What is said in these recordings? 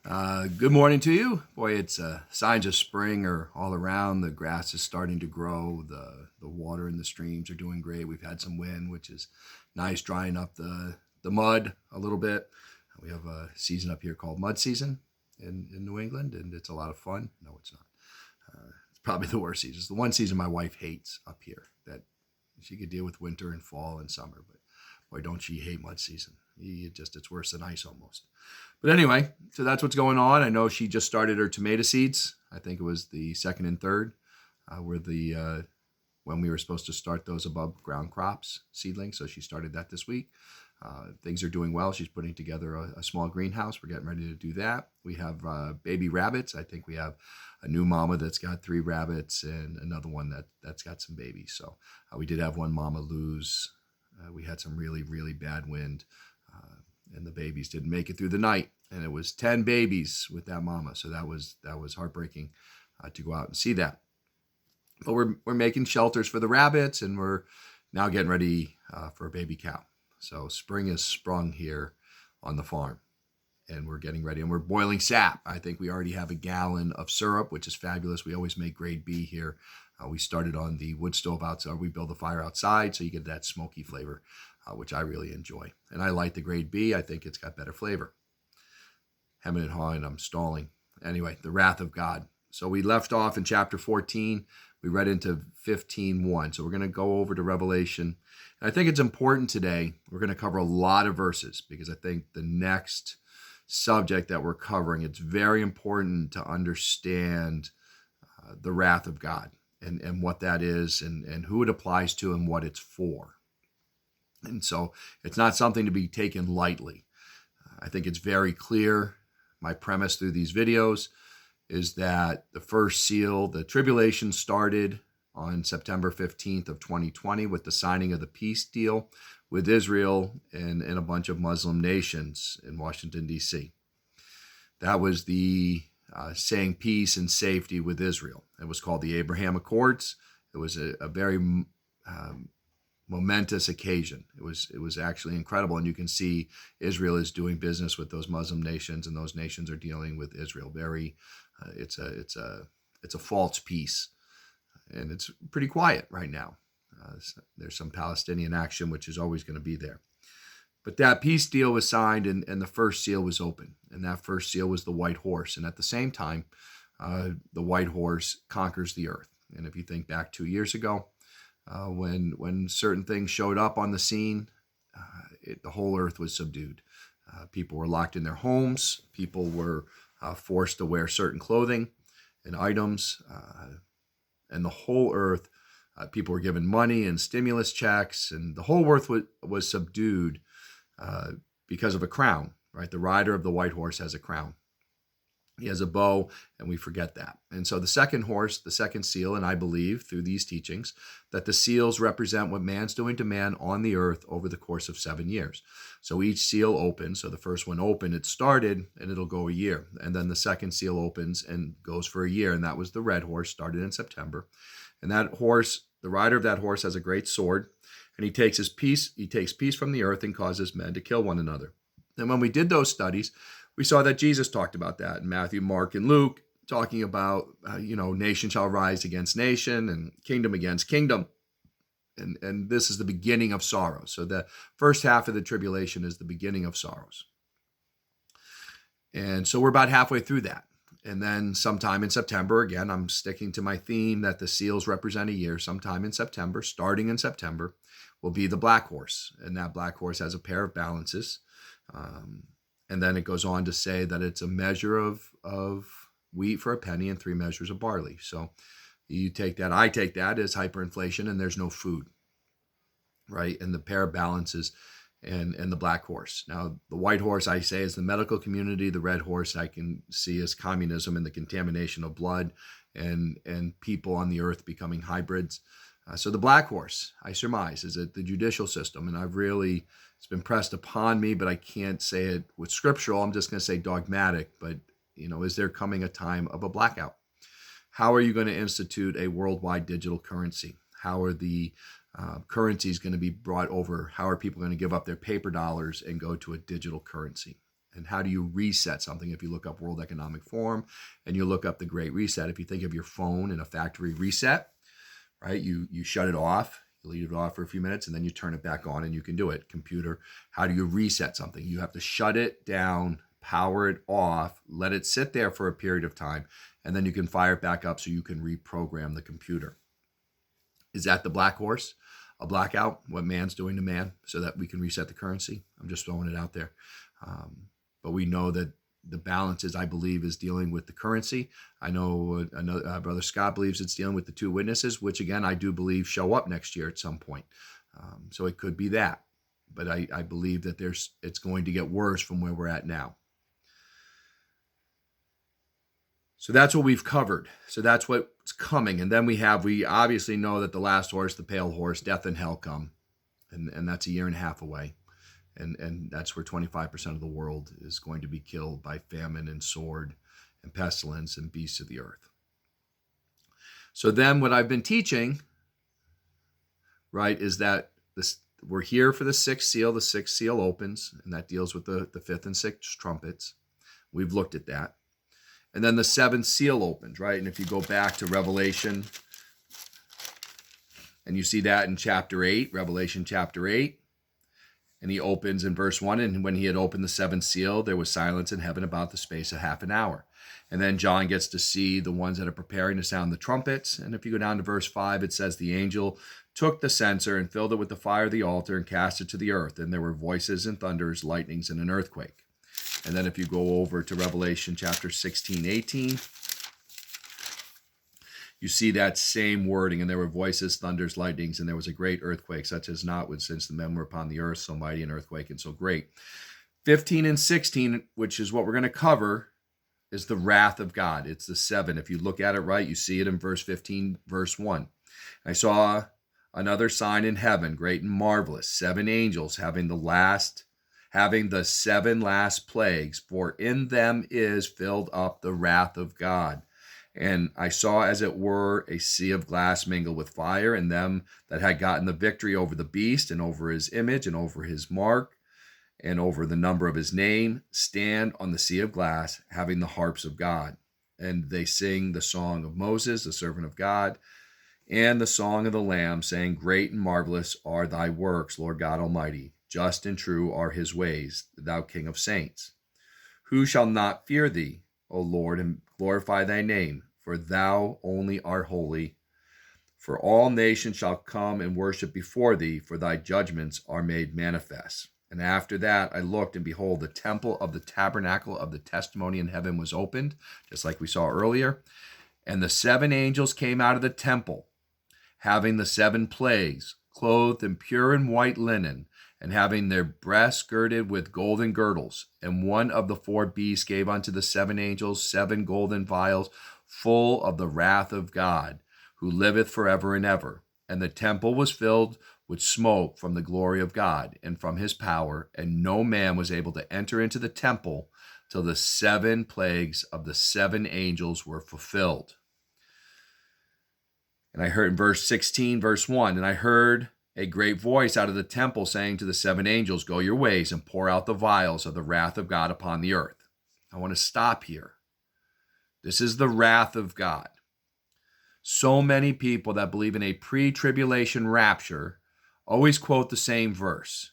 Good morning to you. Boy, it's signs of spring are all around. The grass is starting to grow. The water in the streams are doing great. We've had some wind, which is nice, drying up the mud a little bit. We have a season up here called mud season in New England, and it's a lot of fun. No, it's not. It's probably the worst season. It's the one season my wife hates up here. That she could deal with winter and fall and summer, but boy, don't she hate mud season. It's worse than ice almost. But anyway, so that's what's going on. I know she just started her tomato seeds. I think it was the second and third were the when we were supposed to start those above ground crops seedlings. So she started that this week. Things are doing well. She's putting together a small greenhouse. We're getting ready to do that. We have baby rabbits. I think we have a new mama that's got 3 rabbits and another one that's got some babies. So we did have one mama lose. We had some really, really bad wind, and the babies didn't make it through the night. And it was 10 babies with that mama. So that was heartbreaking to go out and see that. But we're making shelters for the rabbits, and we're now getting ready for a baby cow. So spring has sprung here on the farm, and we're getting ready. And we're boiling sap. I think we already have a gallon of syrup, which is fabulous. We always make grade B here. We started on the wood stove outside. We build a fire outside, so you get that smoky flavor, which I really enjoy. And I like the grade B. I think it's got better flavor. Hemming and hawing, I'm stalling. Anyway, the wrath of God. So we left off in chapter 14. We read into 15:1. So we're going to go over to Revelation. And I think it's important today. We're going to cover a lot of verses because I think the next subject that we're covering, it's very important to understand the wrath of God and what that is and who it applies to and what it's for. And so it's not something to be taken lightly. I think it's very clear. My premise through these videos is that the first seal, the tribulation started on September 15th of 2020 with the signing of the peace deal with Israel and a bunch of Muslim nations in Washington, D.C. That was the saying peace and safety with Israel. It was called the Abraham Accords. It was a very momentous occasion. It was actually incredible, and you can see Israel is doing business with those Muslim nations, and those nations are dealing with Israel. It's a false peace, and it's pretty quiet right now. There's some Palestinian action, which is always going to be there. But that peace deal was signed, and the first seal was open, and that first seal was the white horse. And at the same time, the white horse conquers the earth. And if you think back 2 years ago, when certain things showed up on the scene, the whole earth was subdued. People were locked in their homes. People were forced to wear certain clothing and items. And the whole earth, people were given money and stimulus checks, and the whole earth was subdued because of a crown, right? The rider of the white horse has a crown. He has a bow, and we forget that. And so the second horse, the second seal, and I believe through these teachings that the seals represent what man's doing to man on the earth over the course of 7 years. So each seal opens. So the first one opened, it started, and it'll go a year. And then the second seal opens and goes for a year. And that was the red horse, started in September. And that horse, the rider of that horse has a great sword, and he takes peace from the earth and causes men to kill one another. And when we did those studies, we saw that Jesus talked about that in Matthew, Mark, and Luke, talking about, nation shall rise against nation and kingdom against kingdom. And this is the beginning of sorrow. So the first half of the tribulation is the beginning of sorrows. And so we're about halfway through that. And then sometime in September, again, I'm sticking to my theme that the seals represent a year. Sometime in September, starting in September, will be the black horse. And that black horse has a pair of balances. And then it goes on to say that it's a measure of wheat for a penny and 3 measures of barley. So you take that, I take that as hyperinflation, and there's no food, right? And the pair of balances and the black horse. Now, the white horse, I say, is the medical community. The red horse, I can see as communism and the contamination of blood and people on the earth becoming hybrids. So the black horse, I surmise, is the judicial system. And it's been pressed upon me, but I can't say it with scriptural. I'm just going to say dogmatic. But, is there coming a time of a blackout? How are you going to institute a worldwide digital currency? How are the currencies going to be brought over? How are people going to give up their paper dollars and go to a digital currency? And how do you reset something? If you look up World Economic Forum and you look up the Great Reset, if you think of your phone in a factory reset, right? You shut it off, you leave it off for a few minutes, and then you turn it back on and you can do it. Computer, how do you reset something? You have to shut it down, power it off, let it sit there for a period of time, and then you can fire it back up so you can reprogram the computer. Is that the black horse? A blackout? What man's doing to man so that we can reset the currency? I'm just throwing it out there. But we know that the balance I believe, is dealing with the currency. I know Brother Scott believes it's dealing with the two witnesses, which again, I do believe show up next year at some point. So it could be that. But I believe that it's going to get worse from where we're at now. So that's what we've covered. So that's what's coming. And then we obviously know that the last horse, the pale horse, death and hell come. And that's a year and a half away. And that's where 25% of the world is going to be killed by famine and sword and pestilence and beasts of the earth. So then what I've been teaching, right, is that we're here for the sixth seal. The sixth seal opens, and that deals with the fifth and sixth trumpets. We've looked at that. And then the seventh seal opens, right? And if you go back to Revelation, and you see that in chapter 8, Revelation chapter 8, and he opens in verse 1, and when he had opened the seventh seal, there was silence in heaven about the space of half an hour. And then John gets to see the ones that are preparing to sound the trumpets. And if you go down to verse 5, it says, the angel took the censer and filled it with the fire of the altar and cast it to the earth. And there were voices and thunders, lightnings, and an earthquake. And then if you go over to Revelation chapter 16, 18, you see that same wording, and there were voices, thunders, lightnings, and there was a great earthquake, such as not was since the men were upon the earth, so mighty an earthquake and so great. 15 and 16, which is what we're going to cover, is the wrath of God. It's the seven. If you look at it right, you see it in verse 15, verse 1. I saw another sign in heaven, great and marvelous, 7 angels having the 7 last plagues, for in them is filled up the wrath of God. And I saw, as it were, a sea of glass mingled with fire, and them that had gotten the victory over the beast, and over his image, and over his mark, and over the number of his name, stand on the sea of glass, having the harps of God. And they sing the song of Moses, the servant of God, and the song of the Lamb, saying, great and marvelous are thy works, Lord God Almighty. Just and true are his ways, thou King of saints. Who shall not fear thee, O Lord, and glorify thy name? For thou only art holy. For all nations shall come and worship before thee, for thy judgments are made manifest. And after that I looked, and behold, the temple of the tabernacle of the testimony in heaven was opened, just like we saw earlier. And the 7 angels came out of the temple, having the 7 plagues, clothed in pure and white linen, and having their breasts girded with golden girdles. And one of the 4 beasts gave unto the 7 angels 7 golden vials, full of the wrath of God, who liveth forever and ever. And the temple was filled with smoke from the glory of God and from his power, and no man was able to enter into the temple till the 7 plagues of the 7 angels were fulfilled. And I heard in verse 16, verse 1, and I heard a great voice out of the temple saying to the 7 angels, go your ways and pour out the vials of the wrath of God upon the earth. I want to stop here. This is the wrath of God. So many people that believe in a pre-tribulation rapture always quote the same verse.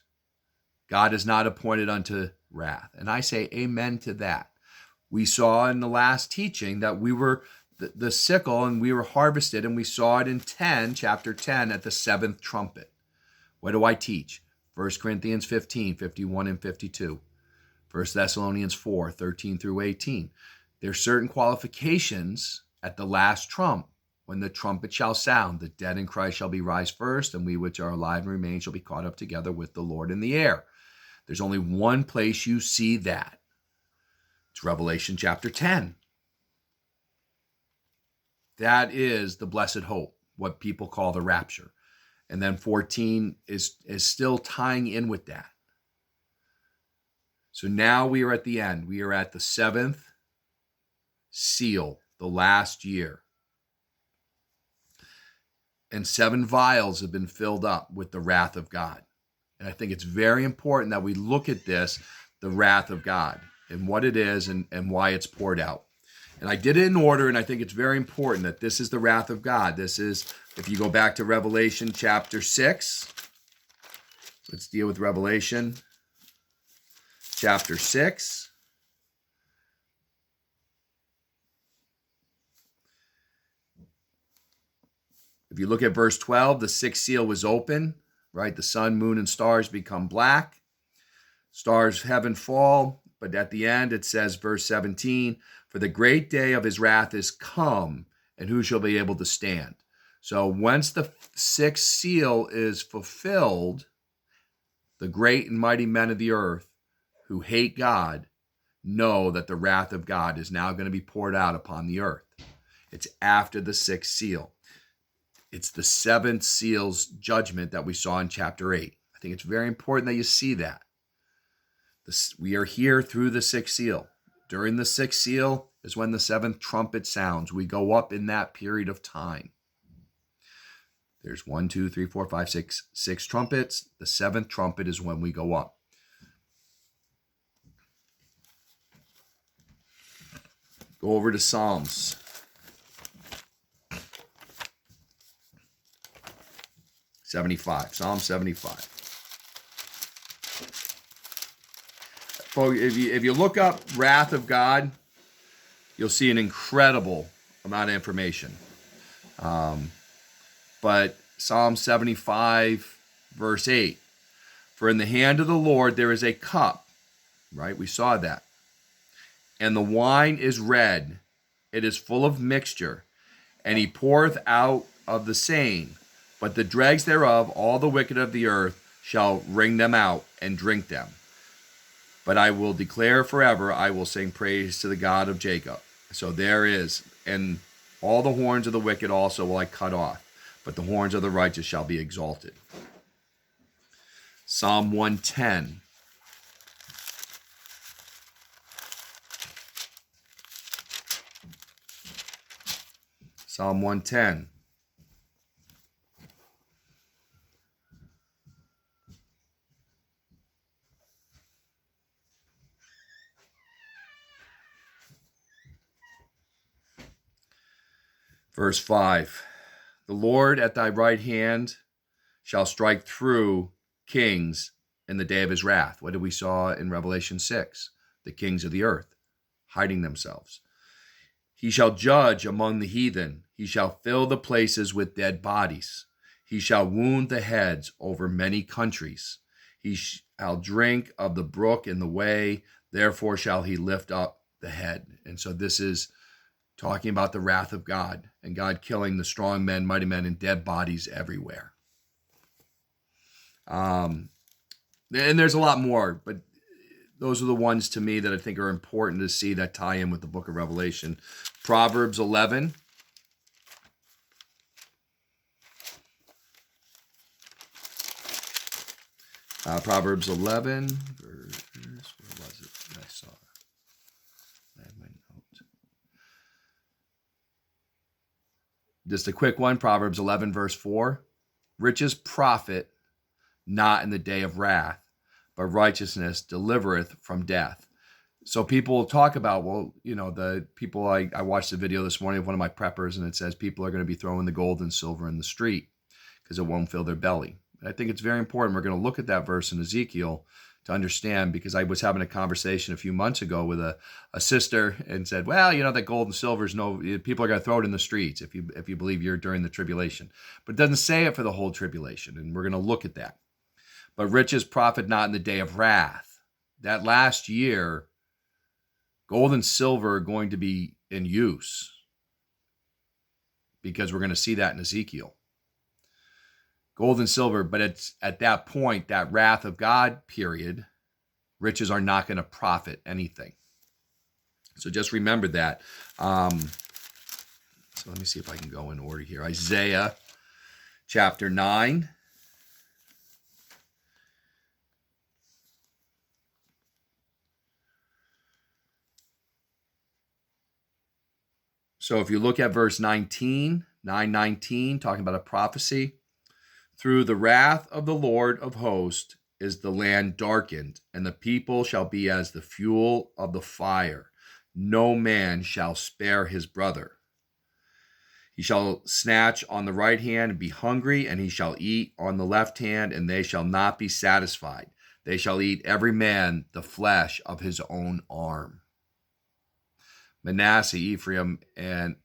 God is not appointed unto wrath. And I say amen to that. We saw in the last teaching that we were the sickle and we were harvested, and we saw it in chapter 10 at the 7th trumpet. What do I teach? 1 Corinthians 15, 51 and 52. 1 Thessalonians 4, 13 through 18. There are certain qualifications at the last trump. When the trumpet shall sound, the dead in Christ shall be raised first, and we which are alive and remain shall be caught up together with the Lord in the air. There's only one place you see that. It's Revelation chapter 10. That is the blessed hope, what people call the rapture. And then 14 is still tying in with that. So now we are at the end. We are at the 7th seal, the last year. And 7 vials have been filled up with the wrath of God. And I think it's very important that we look at this, the wrath of God. and what it is and why it's poured out. And I did it in order, and I think it's very important that this is the wrath of God. This is, if you go back to Revelation chapter 6, let's deal with Revelation chapter 6. If you look at verse 12, the sixth seal was open, right? The sun, moon, and stars become black. Stars, heaven fall. But at the end, it says, verse 17, for the great day of his wrath is come, and who shall be able to stand? So once the sixth seal is fulfilled, the great and mighty men of the earth who hate God know that the wrath of God is now going to be poured out upon the earth. It's after the sixth seal. It's the seventh seal's judgment that we saw in chapter 8. I think it's very important that you see that. We are here through the sixth seal. During the sixth seal is when the seventh trumpet sounds. We go up in that period of time. There's 1, 2, 3, 4, 5, 6 trumpets. The seventh trumpet is when we go up. Go over to Psalms. Psalm 75. If you look up wrath of God, you'll see an incredible amount of information. But Psalm 75, verse 8, for in the hand of the Lord there is a cup, right? We saw that. And the wine is red. It is full of mixture. And he poureth out of the same. But the dregs thereof, all the wicked of the earth, shall wring them out and drink them. But I will declare forever, I will sing praise to the God of Jacob. So there is, and all the horns of the wicked also will I cut off, but the horns of the righteous shall be exalted. Psalm 110. Psalm 110. Verse 5, the Lord at thy right hand shall strike through kings in the day of his wrath. What did we saw in Revelation 6? The kings of the earth hiding themselves. He shall judge among the heathen. He shall fill the places with dead bodies. He shall wound the heads over many countries. He shall drink of the brook in the way. Therefore shall he lift up the head. And so this is talking about the wrath of God and God killing the strong men, mighty men, and dead bodies everywhere. And there's a lot more, but those are the ones to me that I think are important to see that tie in with the book of Revelation. Proverbs 11. Proverbs 11, where was it? I saw it. I have my note. Just a quick one, Proverbs 11, verse 4. Riches profit not in the day of wrath, but righteousness delivereth from death. So people talk about, well, you know, the people, I watched a video this morning of one of my preppers, and it says people are going to be throwing the gold and silver in the street because it won't fill their belly. I think it's very important. We're going to look at that verse in Ezekiel to understand, because I was having a conversation a few months ago with a sister and said, well, you know, that gold and silver is people are going to throw it in the streets if you believe you're during the tribulation. But it doesn't say it for the whole tribulation, and we're going to look at that. But riches profit not in the day of wrath. That last year, gold and silver are going to be in use, because we're going to see that in Ezekiel. Gold and silver, but it's at that point, that wrath of God period, riches are not going to profit anything. So just remember that. So let me see if I can go in order here. Isaiah chapter 9. So if you look at verse 19, 9:19, talking about a prophecy, through the wrath of the Lord of hosts is the land darkened, and the people shall be as the fuel of the fire. No man shall spare his brother. He shall snatch on the right hand and be hungry, and he shall eat on the left hand, and they shall not be satisfied. They shall eat every man the flesh of his own arm. Manasseh, Ephraim, and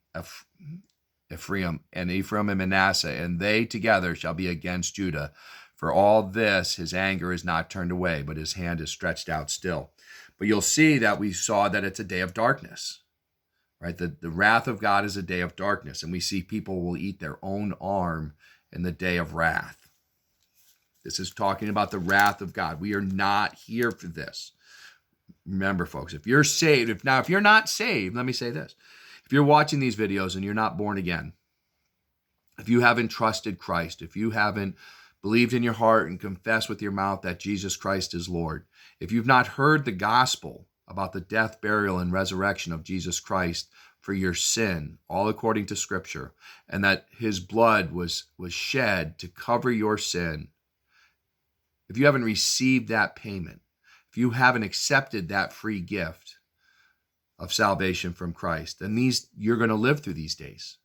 Manasseh, and they together shall be against Judah. For all this, his anger is not turned away, but his hand is stretched out still. But you'll see that we saw that it's a day of darkness, right? The wrath of God is a day of darkness, and we see people will eat their own arm in the day of wrath. This is talking about the wrath of God. We are not here for this. Remember, folks, if you're saved, if you're not saved, let me say this. If you're watching these videos and you're not born again, if you haven't trusted Christ, if you haven't believed in your heart and confessed with your mouth that Jesus Christ is Lord, if you've not heard the gospel about the death, burial, and resurrection of Jesus Christ for your sin, all according to Scripture, and that his blood was shed to cover your sin, if you haven't received that payment, if you haven't accepted that free gift of salvation from Christ, then you're going to live through these days.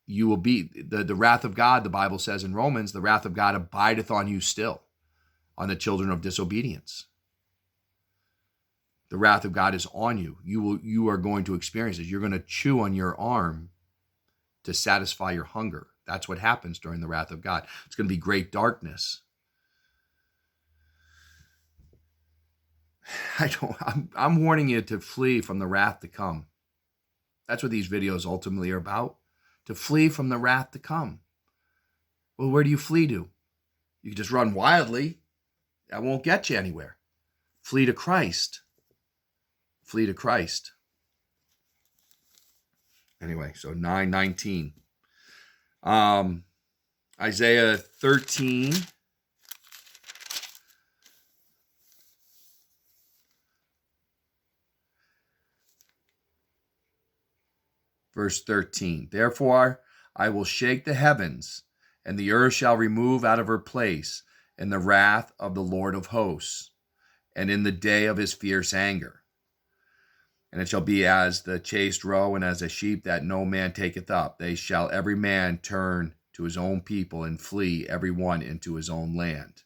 You will be, the wrath of God, the Bible says in Romans, the wrath of God abideth on you still, on the children of disobedience. The wrath of God is on you. You are going to experience it. You're going to chew on your arm to satisfy your hunger. That's what happens during the wrath of God. It's going to be great darkness. I'm warning you to flee from the wrath to come. That's what these videos ultimately are about, to flee from the wrath to come. Well, where do you flee to? You can just run wildly. That won't get you anywhere. Flee to Christ. Flee to Christ. Anyway, so 9:19. Isaiah 13. Verse 13, therefore I will shake the heavens, and the earth shall remove out of her place in the wrath of the Lord of hosts, and in the day of his fierce anger. And it shall be as the chased roe, and as a sheep that no man taketh up. They shall every man turn to his own people, and flee every one into his own land.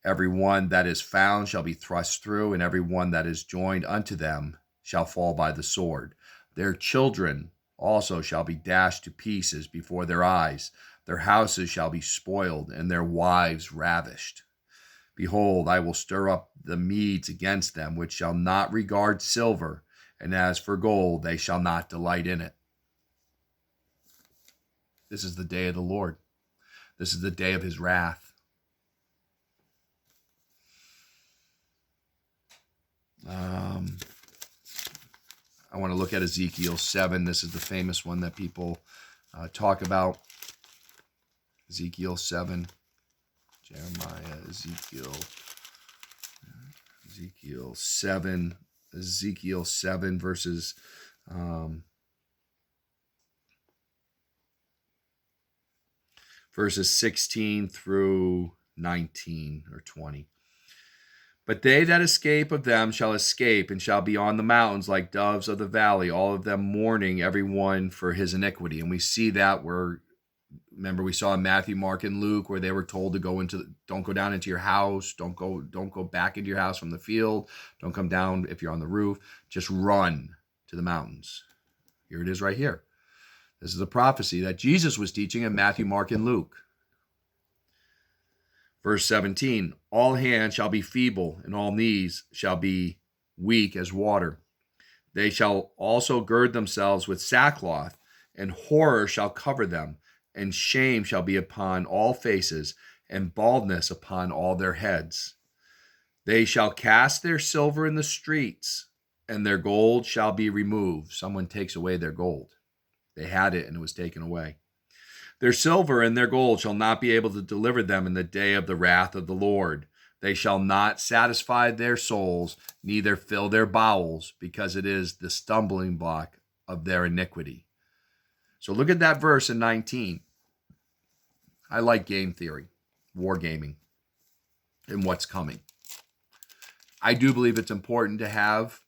Every one that is found shall be thrust through, and every one that is joined unto them shall fall by the sword. Their children also shall be dashed to pieces before their eyes. Their houses shall be spoiled, and their wives ravished. Behold, I will stir up the Medes against them, which shall not regard silver, and as for gold, they shall not delight in it. This is the day of the Lord. This is the day of his wrath. I want to look at Ezekiel 7. This is the famous one that people talk about. Ezekiel 7. Jeremiah, Ezekiel 7, verses 16 through 19 or 20. But they that escape of them shall escape, and shall be on the mountains like doves of the valley, all of them mourning every one for his iniquity. And we see that remember we saw in Matthew, Mark, and Luke where they were told to don't go down into your house, don't go back into your house from the field, don't come down if you're on the roof, just run to the mountains. Here it is right here. This is a prophecy that Jesus was teaching in Matthew, Mark, and Luke. Verse 17, all hands shall be feeble, and all knees shall be weak as water. They shall also gird themselves with sackcloth, and horror shall cover them, and shame shall be upon all faces, and baldness upon all their heads. They shall cast their silver in the streets, and their gold shall be removed. Someone takes away their gold. They had it, and it was taken away. Their silver and their gold shall not be able to deliver them in the day of the wrath of the Lord. They shall not satisfy their souls, neither fill their bowels, because it is the stumbling block of their iniquity. So look at that verse in 19. I like game theory. wargaming and what's coming. I do believe it's important to have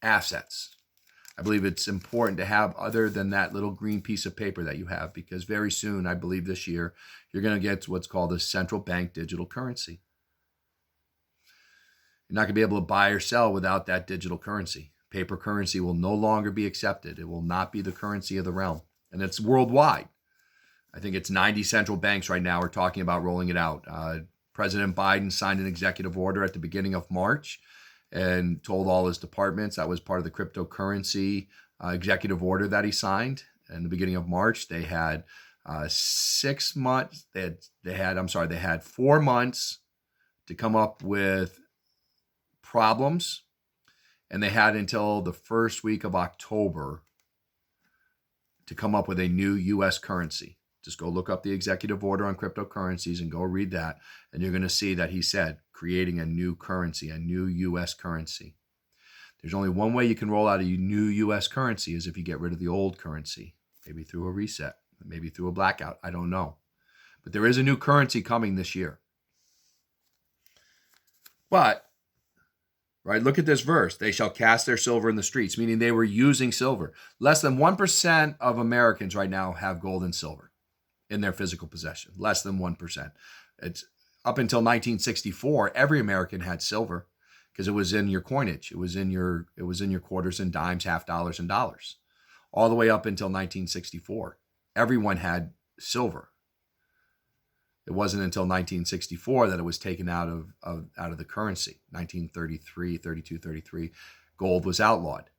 assets. I believe it's important to have other than that little green piece of paper that you have, because very soon, I believe this year, you're going to get what's called a central bank digital currency. You're not going to be able to buy or sell without that digital currency. Paper currency will no longer be accepted. It will not be the currency of the realm. And it's worldwide. I think it's 90 central banks right now are talking about rolling it out. President Biden signed an executive order at the beginning of March and told all his departments, that was part of the cryptocurrency executive order that he signed. In the beginning of March, they had 6 months. They had 4 months to come up with problems, and they had until the first week of October to come up with a new U.S. currency. Just go look up the executive order on cryptocurrencies and go read that, and you're going to see that he said creating a new currency, a new U.S. currency. There's only one way you can roll out a new U.S. currency is if you get rid of the old currency, maybe through a reset, maybe through a blackout. I don't know. But there is a new currency coming this year. But, right, look at this verse. They shall cast their silver in the streets, meaning they were using silver. Less than 1% of Americans right now have gold and silver in their physical possession. Less than 1%. It's up until 1964, every American had silver because it was in your coinage. It was in your quarters and dimes, half dollars and dollars. All the way up until 1964, everyone had silver. It wasn't until 1964 that it was taken out of the currency. 1933, 32, 33, gold was outlawed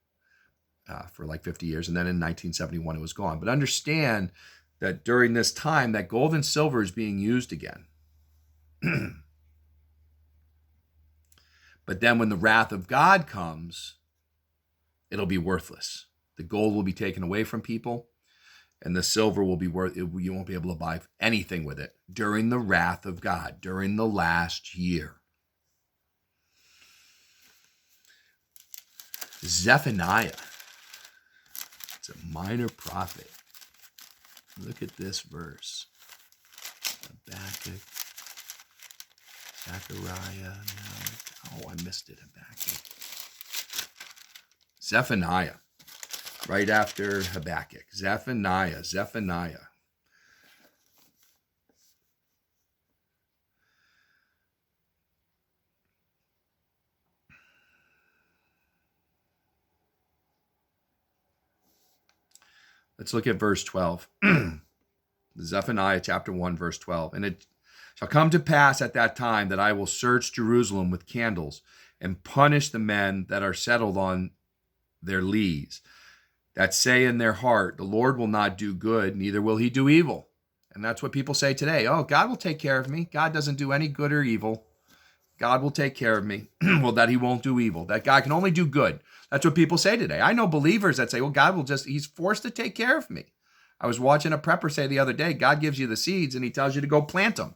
for like 50 years. And then in 1971, it was gone. But understand that during this time, that gold and silver is being used again. But then when the wrath of God comes, it'll be worthless. The gold will be taken away from people, and the silver will be you won't be able to buy anything with it during the wrath of God, during the last year. Zephaniah. It's a minor prophet. Look at this verse. Habakkuk, Zechariah. No. Oh, I missed it. Habakkuk. Zephaniah. Right after Habakkuk. Zephaniah. Let's look at verse 12. Zephaniah chapter 1, verse 12. And it shall come to pass at that time that I will search Jerusalem with candles and punish the men that are settled on their lees, that say in their heart, the Lord will not do good, neither will he do evil. And that's what people say today. Oh, God will take care of me. God doesn't do any good or evil. God will take care of me. Well, that he won't do evil. That God can only do good. That's what people say today. I know believers that say, well, God will he's forced to take care of me. I was watching a prepper say the other day, God gives you the seeds and he tells you to go plant them.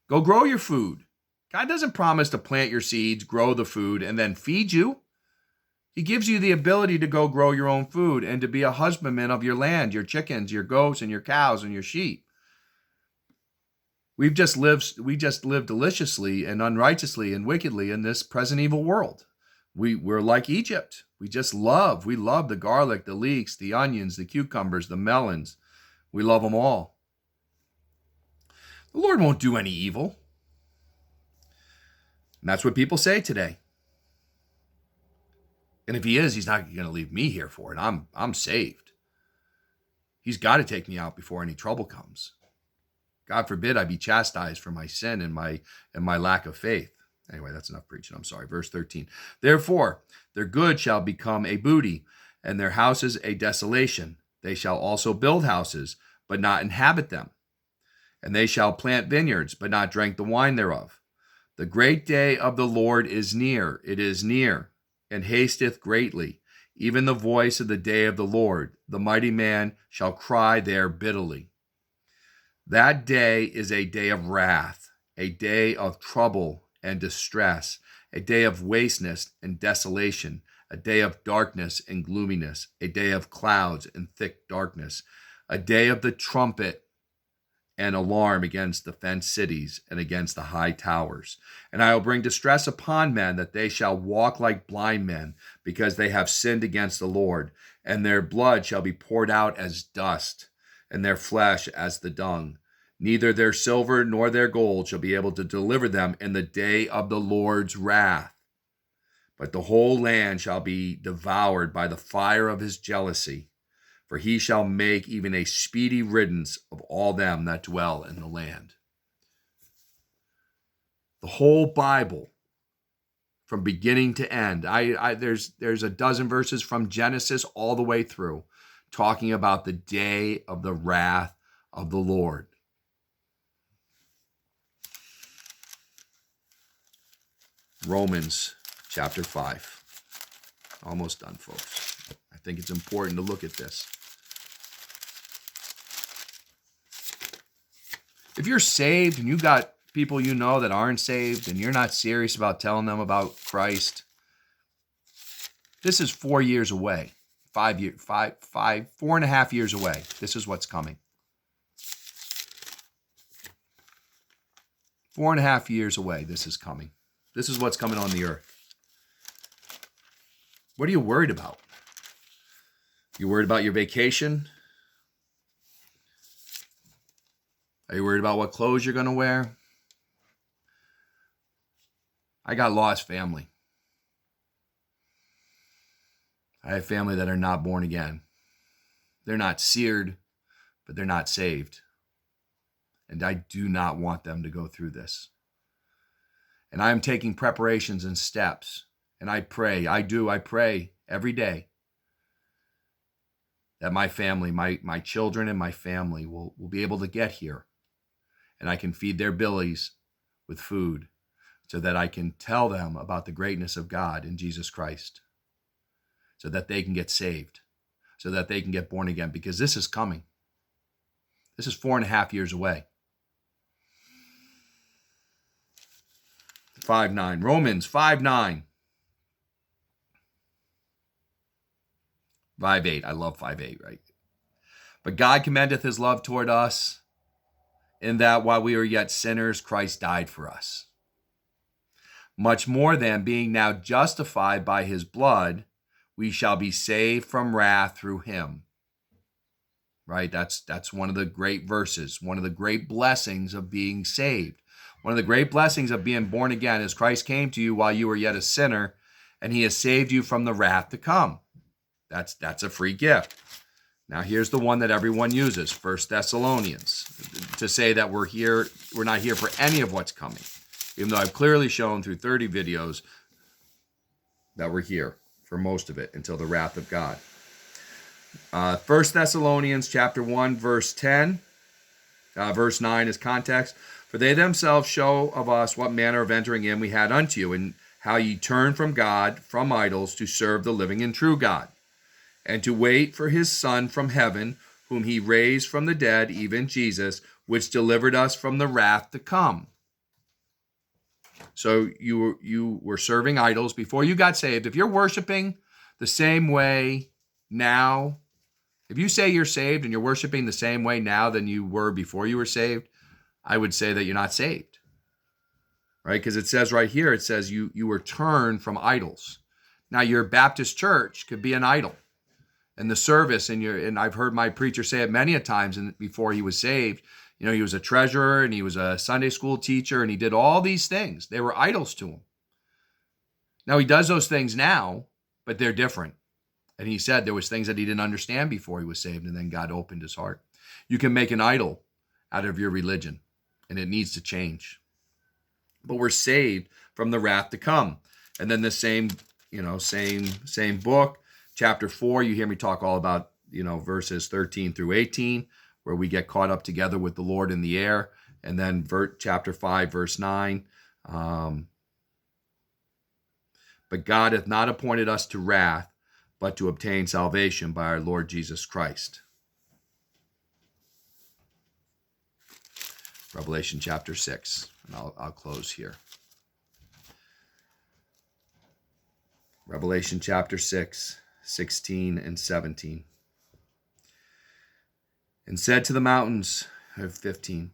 Go grow your food. God doesn't promise to plant your seeds, grow the food, and then feed you. He gives you the ability to go grow your own food and to be a husbandman of your land, your chickens, your goats, and your cows, and your sheep. We just live deliciously and unrighteously and wickedly in this present evil world. We're like Egypt. We love the garlic, the leeks, the onions, the cucumbers, the melons. We love them all. The Lord won't do any evil. And that's what people say today. And if he is, he's not going to leave me here for it. I'm saved. He's got to take me out before any trouble comes. God forbid I be chastised for my sin and my lack of faith. Anyway, that's enough preaching. I'm sorry. Verse 13. Therefore, their good shall become a booty, and their houses a desolation. They shall also build houses, but not inhabit them. And they shall plant vineyards, but not drink the wine thereof. The great day of the Lord is near. It is near, and hasteth greatly. Even the voice of the day of the Lord. The mighty man shall cry there bitterly. That day is a day of wrath, a day of trouble and distress, a day of wasteness and desolation, a day of darkness and gloominess, a day of clouds and thick darkness, a day of the trumpet and alarm against the fenced cities and against the high towers. And I will bring distress upon men, that they shall walk like blind men, because they have sinned against the Lord. And their blood shall be poured out as dust, and their flesh as the dung. Neither their silver nor their gold shall be able to deliver them in the day of the Lord's wrath. But the whole land shall be devoured by the fire of his jealousy, for he shall make even a speedy riddance of all them that dwell in the land. The whole Bible, from beginning to end, there's a dozen verses from Genesis all the way through, talking about the day of the wrath of the Lord. Romans chapter 5. Almost done, folks. I think it's important to look at this. If you're saved and you got people you know that aren't saved and you're not serious about telling them about Christ, this is 4 years away. 4.5 years away. This is what's coming. 4.5 years away, this is coming. This is what's coming on the earth. What are you worried about? You worried about your vacation? Are you worried about what clothes you're going to wear? I got lost family. I have family that are not born again. They're not seared, but they're not saved. And I do not want them to go through this. And I am taking preparations and steps. And I pray every day that my family, my children and my family will be able to get here. And I can feed their bellies with food so that I can tell them about the greatness of God in Jesus Christ, so that they can get saved, so that they can get born again, because this is coming. This is 4.5 years away. 5:9. Romans 5:9. 5:8. I love 5:8, right? But God commendeth his love toward us, in that while we were yet sinners, Christ died for us. Much more than, being now justified by his blood, we shall be saved from wrath through him. Right? That's one of the great verses, one of the great blessings of being saved. One of the great blessings of being born again is Christ came to you while you were yet a sinner, and he has saved you from the wrath to come. That's a free gift. Now here's the one that everyone uses, 1 Thessalonians, to say that we're not here for any of what's coming, even though I've clearly shown through 30 videos that we're here for most of it until the wrath of God. 1 Thessalonians chapter 1, verse 10, verse 9 is context. For they themselves show of us what manner of entering in we had unto you, and how ye turned from God, from idols, to serve the living and true God, and to wait for his Son from heaven, whom he raised from the dead, even Jesus, which delivered us from the wrath to come. So you were serving idols before you got saved. If you're worshiping the same way now, if you say you're saved and you're worshiping the same way now than you were before you were saved, I would say that you're not saved, right? Because it says right here, it says you were turned from idols. Now, your Baptist church could be an idol. And the service, and I've heard my preacher say it many a times before he was saved, he was a treasurer and he was a Sunday school teacher and he did all these things. They were idols to him. Now, he does those things now, but they're different. And he said there was things that he didn't understand before he was saved, and then God opened his heart. You can make an idol out of your religion, and it needs to change. But we're saved from the wrath to come. And then the same book, chapter 4, you hear me talk all about, verses 13 through 18, where we get caught up together with the Lord in the air. And then chapter 5, verse 9. But God hath not appointed us to wrath, but to obtain salvation by our Lord Jesus Christ. Revelation chapter 6, and I'll close here. Revelation chapter 6, 16 and 17. And said to the mountains, 15.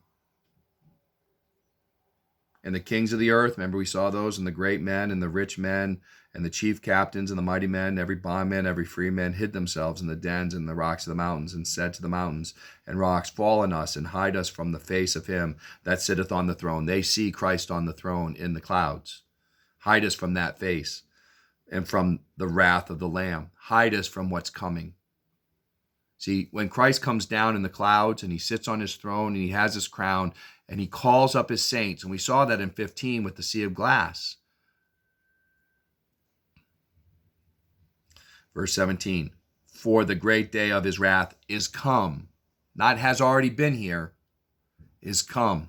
And the kings of the earth, remember we saw those, and the great men and the rich men and the chief captains and the mighty men, every bondman, every free man hid themselves in the dens and the rocks of the mountains, and said to the mountains and rocks, fall on us and hide us from the face of him that sitteth on the throne. They see Christ on the throne in the clouds. Hide us from that face and from the wrath of the Lamb. Hide us from what's coming. See, when Christ comes down in the clouds and he sits on his throne and he has his crown and he calls up his saints, and we saw that in 15 with the sea of glass. Verse 17, for the great day of his wrath is come, not has already been here, is come.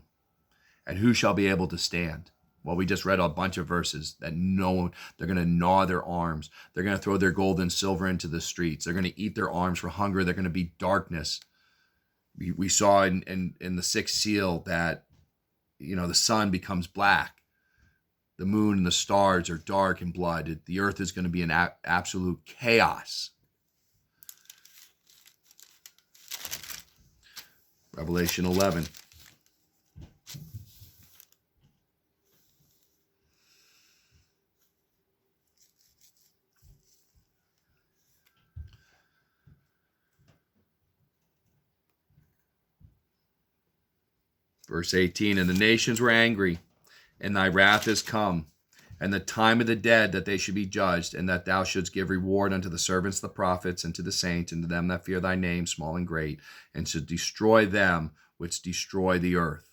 And who shall be able to stand? Well, we just read a bunch of verses that they're going to gnaw their arms. They're going to throw their gold and silver into the streets. They're going to eat their arms for hunger. They're going to be darkness. We saw in the sixth seal that, the sun becomes black. The moon and the stars are dark and blood. The earth is going to be in absolute chaos. Revelation 11. Verse 18, and the nations were angry, and thy wrath is come, and the time of the dead that they should be judged, and that thou shouldst give reward unto the servants, the prophets, and to the saints, and to them that fear thy name, small and great, and should destroy them which destroy the earth.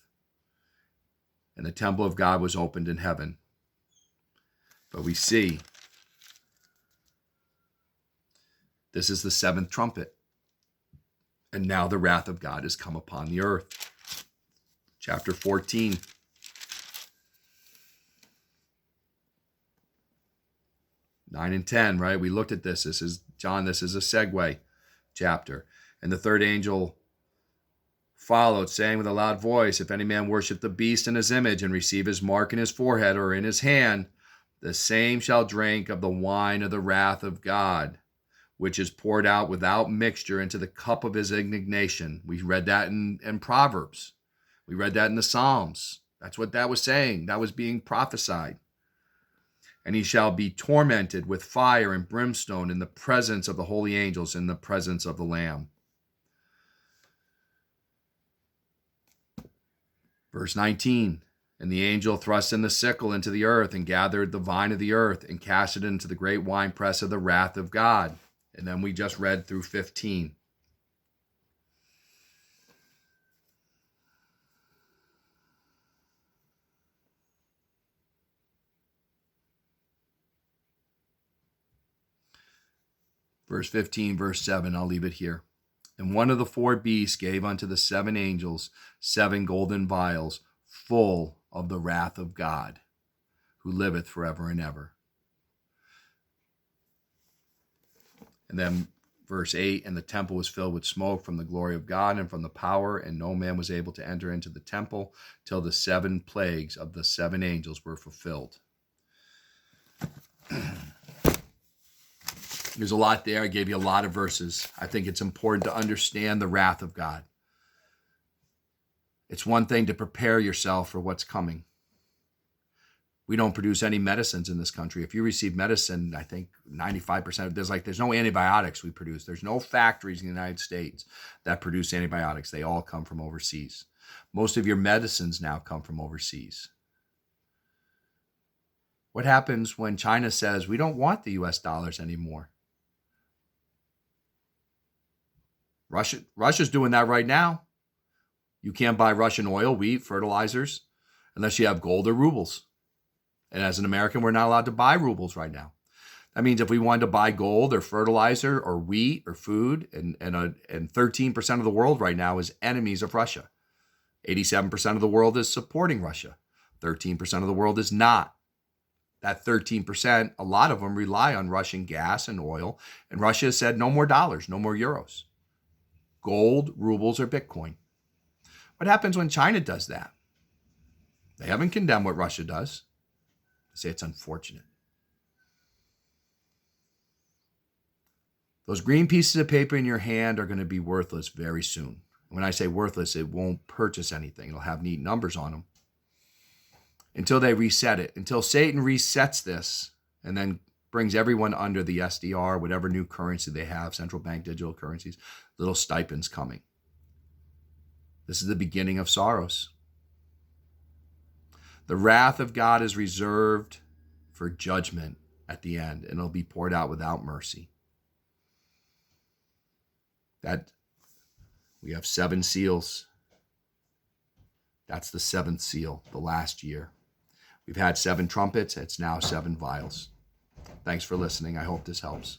And the temple of God was opened in heaven. But we see this is the seventh trumpet, and now the wrath of God is come upon the earth. Chapter 14. Nine and 10, right? We looked at this. This is a segue chapter. And the third angel followed, saying with a loud voice, if any man worship the beast in his image and receive his mark in his forehead or in his hand, the same shall drink of the wine of the wrath of God, which is poured out without mixture into the cup of his indignation. We read that in Proverbs. We read that in the Psalms. That's what that was saying. That was being prophesied. And he shall be tormented with fire and brimstone in the presence of the holy angels, in the presence of the Lamb. Verse 19, and the angel thrust in the sickle into the earth and gathered the vine of the earth and cast it into the great winepress of the wrath of God. And then we just read through 15. Verse 15, verse 7, I'll leave it here. And one of the four beasts gave unto the seven angels 7 golden vials full of the wrath of God, who liveth forever and ever. And then verse 8, and the temple was filled with smoke from the glory of God and from the power, and no man was able to enter into the temple till the 7 plagues of the 7 angels were fulfilled. There's a lot there. I gave you a lot of verses. I think it's important to understand the wrath of God. It's one thing to prepare yourself for what's coming. We don't produce any medicines in this country. If you receive medicine, I think 95% of there's no antibiotics we produce. There's no factories in the United States that produce antibiotics. They all come from overseas. Most of your medicines now come from overseas. What happens when China says, we don't want the US dollars anymore? Russia's doing that right now. You can't buy Russian oil, wheat, fertilizers, unless you have gold or rubles. And as an American, we're not allowed to buy rubles right now. That means if we wanted to buy gold or fertilizer or wheat or food, and 13% of the world right now is enemies of Russia. 87% of the world is supporting Russia. 13% of the world is not. That 13%, a lot of them rely on Russian gas and oil. And Russia has said no more dollars, no more euros. Gold, rubles, or Bitcoin. What happens when China does that? They haven't condemned what Russia does. They say it's unfortunate. Those green pieces of paper in your hand are going to be worthless very soon. When I say worthless, it won't purchase anything. It'll have neat numbers on them. Until they reset it, until Satan resets this and then brings everyone under the SDR, whatever new currency they have, central bank digital currencies, little stipends coming. This is the beginning of sorrows. The wrath of God is reserved for judgment at the end, and it'll be poured out without mercy. That we have 7 seals. That's the 7th seal, the last year. We've had 7 trumpets. It's now 7 vials. Thanks for listening. I hope this helps.